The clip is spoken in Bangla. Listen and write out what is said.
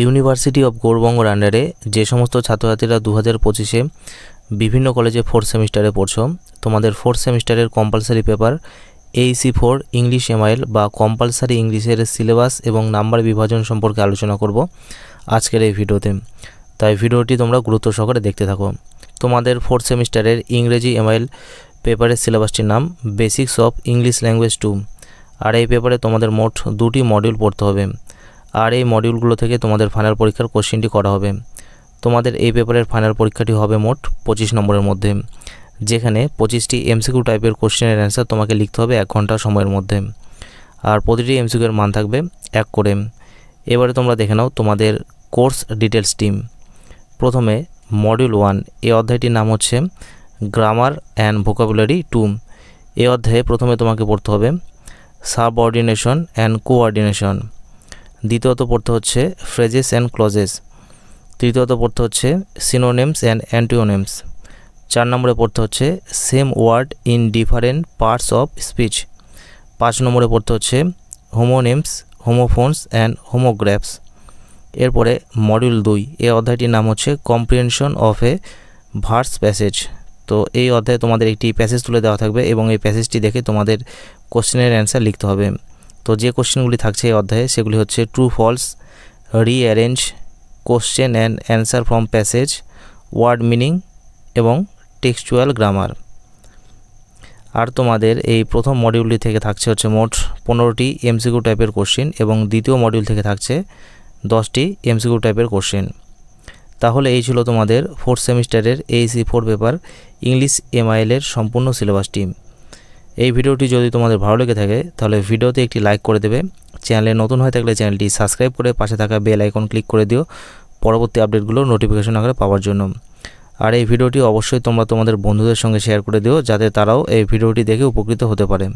ইউনিভার্সিটি অফ গৌড়বঙ্গর আন্ডারে যে সমস্ত ছাত্রছাত্রীরা 2025-এ বিভিন্ন কলেজে 4th সেমিস্টারে পড়ছো, তোমাদের 4th সেমিস্টারের compulsory paper AEC4 English MIL বা কম্পালসারি ইংলিশের সিলেবাস এবং নাম্বার বিভাজন সম্পর্কে আলোচনা করব আজকের এই ভিডিওতে। তাই ভিডিওটি তোমরা গুরুত্ব সহকারে দেখতে থাকো। তোমাদের 4th সেমিস্টারের ইংরেজি MIL পেপারের সিলেবাসটির নাম বেসিক্স অফ ইংলিশ ল্যাঙ্গুয়েজ 2। আর এই পেপারে তোমাদের মোট 2টি মডিউল পড়তে হবে। আর এই মডিউলগুলো থেকে তোমাদের ফাইনাল পরীক্ষার কোশ্চেনটি করা হবে। তোমাদের এই পেপারের ফাইনাল পরীক্ষাটি হবে মোট 25 নম্বরের মধ্যে, যেখানে 25টি MCQ টাইপের কোশ্চেনের অ্যান্সার তোমাকে লিখতে হবে 1 ঘন্টা সময়ের মধ্যে। আর প্রতিটি MCQ এর মান থাকবে 1 করে। এবারে তোমরা দেখে নাও তোমাদের কোর্স ডিটেলস টিম। প্রথমে মডিউল 1, এই অধ্যায়টির নাম হচ্ছে গ্রামার অ্যান্ড ভোকাবুলারি 2। এই অধ্যায়ে প্রথমে তোমাকে পড়তে হবে সাবঅর্ডিনেশন অ্যান্ড কোঅর্ডিনেশন। দ্বিতীয়ত পড়তে হচ্ছে ফ্রেজেস অ্যান্ড ক্লজেস। তৃতীয়ত পড়তে হচ্ছে সিনোনিমস অ্যান্ড অ্যান্টিওনিমস। 4 নম্বরে পড়তে হচ্ছে same word in different parts of speech. 5 নম্বরে পড়তে হচ্ছে হোমোনিমস, হোমোফোনস অ্যান্ড হোমোগ্রাফস। এরপরে মডিউল 2, এই অধ্যায়টির নাম হচ্ছে comprehension of A verse passage. তো এই অধ্যায়ে তোমাদের একটি প্যাসেজ তুলে দেওয়া থাকবে এবং এই প্যাসেজটি দেখে তোমাদের কোশ্চেনের অ্যান্সার লিখতে হবে। তো যে কোশ্চেনগুলি থাকছে এই অধ্যায়ে সেগুলি হচ্ছে true false, rearrange, question and answer from passage, word meaning এবং টেক্সচুয়াল গ্রামার। আর তোমাদের এই প্রথম মডিউলটি থেকে থাকছে হচ্ছে মোট 15টি MCQ টাইপের কোশ্চেন এবং দ্বিতীয় মডিউল থেকে থাকছে 10টি MCQ টাইপের কোশ্চেন। তাহলে এই ছিল তোমাদের 4th সেমিস্টারের AEC4 পেপার ইংলিশ MIL এর সম্পূর্ণ সিলেবাসটি। এই ভিডিওটি যদি তোমাদের ভালো লেগে থাকে তাহলে ভিডিওতে একটি লাইক করে দেবে। চ্যানেলে নতুন হয়ে থাকলে চ্যানেলটি সাবস্ক্রাইব করে পাশে থাকা বেল আইকন ক্লিক করে দিও পরবর্তী আপডেটগুলো নোটিফিকেশন আকারে পাওয়ার জন্য। আর এই ভিডিওটি অবশ্যই তোমরা তোমাদের বন্ধুদের সঙ্গে শেয়ার করে দিও যাতে তারাও এই ভিডিওটি দেখে উপকৃত হতে পারে।